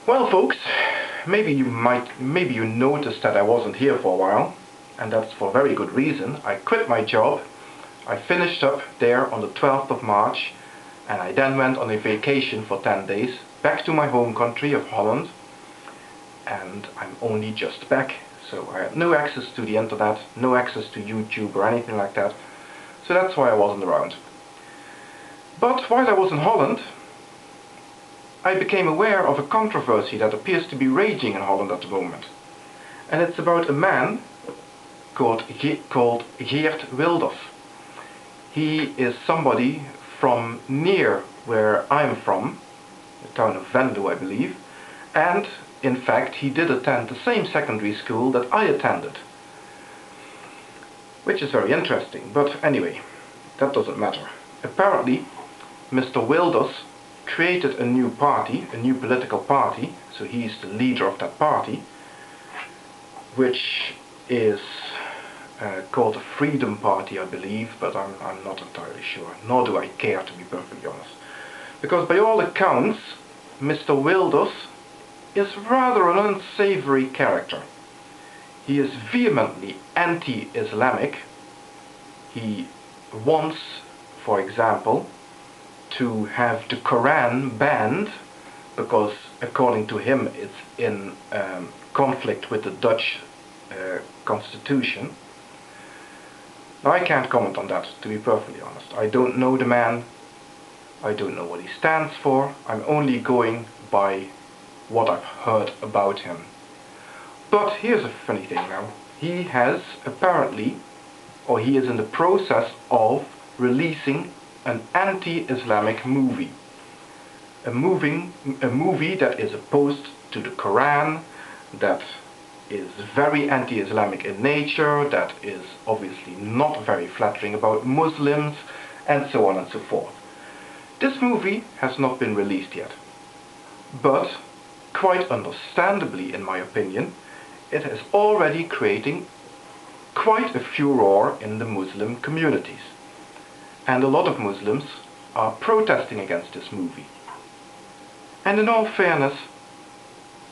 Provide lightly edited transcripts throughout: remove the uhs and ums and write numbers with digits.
Well, folks, maybe you noticed that I wasn't here for a while, and that's for very good reason. I quit my job. I finished up there on the 12th of March, and I then went on a vacation for 10 days back to my home country of Holland, and I'm only just back. So I had no access to the internet, no access to YouTube or anything like that. So that's why I wasn't around. But while I was in Holland, I became aware of a controversy that appears to be raging in Holland at the moment. And it's about a man called Geert Wilders. He is somebody from near where I'm from, the town of Venlo, I believe, and in fact he did attend the same secondary school that I attended. Which is very interesting, but anyway, that doesn't matter. Apparently, Mr. Wilders created a new party, a new political party, so he's the leader of that party, which is called the Freedom Party, I believe, but I'm not entirely sure, nor do I care, to be perfectly honest. Because by all accounts, Mr. Wilders is rather an unsavoury character. He is vehemently anti-Islamic. He wants, for example, to have the Quran banned because, according to him, it's in conflict with the Dutch constitution. Now, I can't comment on that, to be perfectly honest. I don't know the man. I don't know what he stands for. I'm only going by what I've heard about him. But here's a funny thing now. He has apparently, or he is in the process of releasing an anti-Islamic movie. A movie that is opposed to the Quran, that is very anti-Islamic in nature, that is obviously not very flattering about Muslims, and so on and so forth. This movie has not been released yet, but quite understandably, in my opinion, it is already creating quite a furore in the Muslim communities. And a lot of Muslims are protesting against this movie. And in all fairness,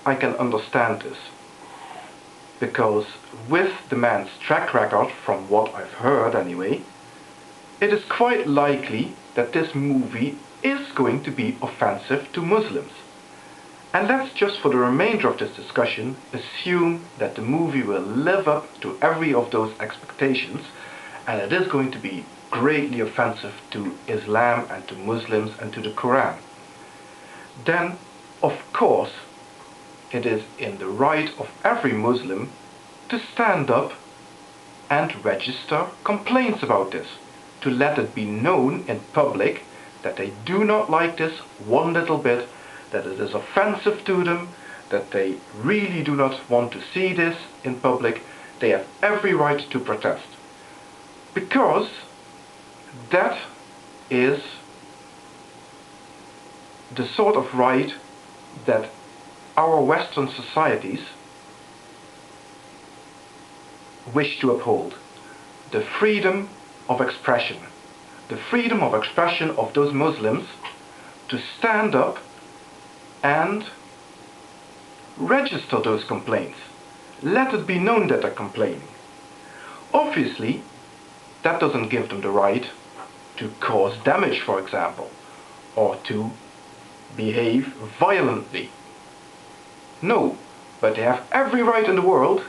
I can understand this. Because with the man's track record, from what I've heard anyway, it is quite likely that this movie is going to be offensive to Muslims. And let's just, for the remainder of this discussion, assume that the movie will live up to every of those expectations, and it is going to be greatly offensive to Islam and to Muslims and to the Quran. Then, of course, it is in the right of every Muslim to stand up and register complaints about this, to let it be known in public that they do not like this one little bit, that it is offensive to them, that they really do not want to see this in public. They have every right to protest. Because that is the sort of right that our Western societies wish to uphold. The freedom of expression. The freedom of expression of those Muslims to stand up and register those complaints. Let it be known that they're complaining. Obviously, that doesn't give them the right to cause damage, for example, or to behave violently. No, but they have every right in the world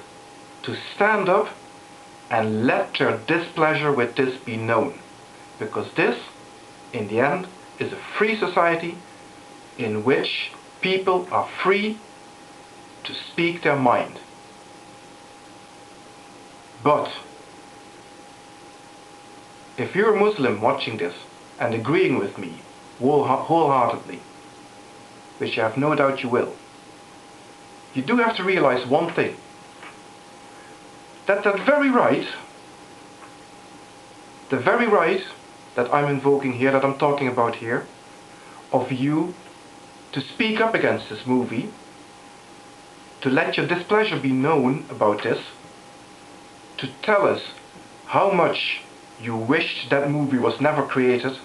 to stand up and let their displeasure with this be known. Because this, in the end, is a free society in which people are free to speak their mind. But if you're a Muslim watching this and agreeing with me wholeheartedly, which I have no doubt you will, you do have to realize one thing, that the very right that I'm invoking here, that I'm talking about here, of you to speak up against this movie, to let your displeasure be known about this, to tell us how much you wished that movie was never created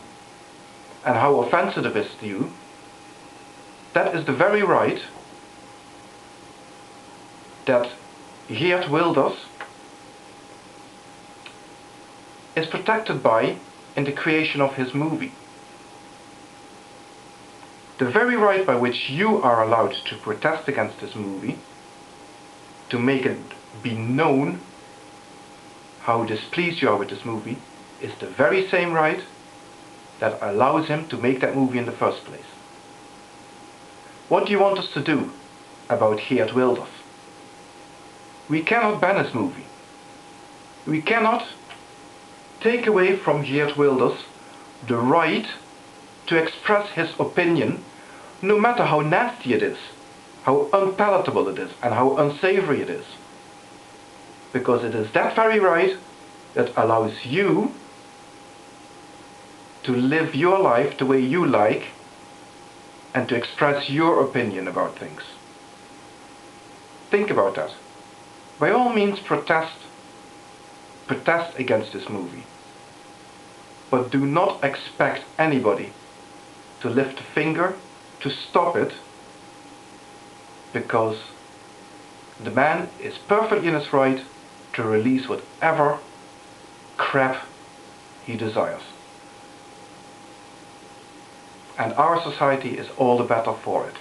and how offensive it is to you, that is the very right that Geert Wilders is protected by in the creation of his movie. The very right by which you are allowed to protest against this movie, to make it be known how displeased you are with this movie, is the very same right that allows him to make that movie in the first place. What do you want us to do about Geert Wilders? We cannot ban his movie. We cannot take away from Geert Wilders the right to express his opinion, no matter how nasty it is, how unpalatable it is, and how unsavoury it is. Because it is that very right that allows you to live your life the way you like and to express your opinion about things. Think about that. By all means protest against this movie. But do not expect anybody to lift a finger to stop it, because the man is perfectly in his right to release whatever crap he desires. And our society is all the better for it.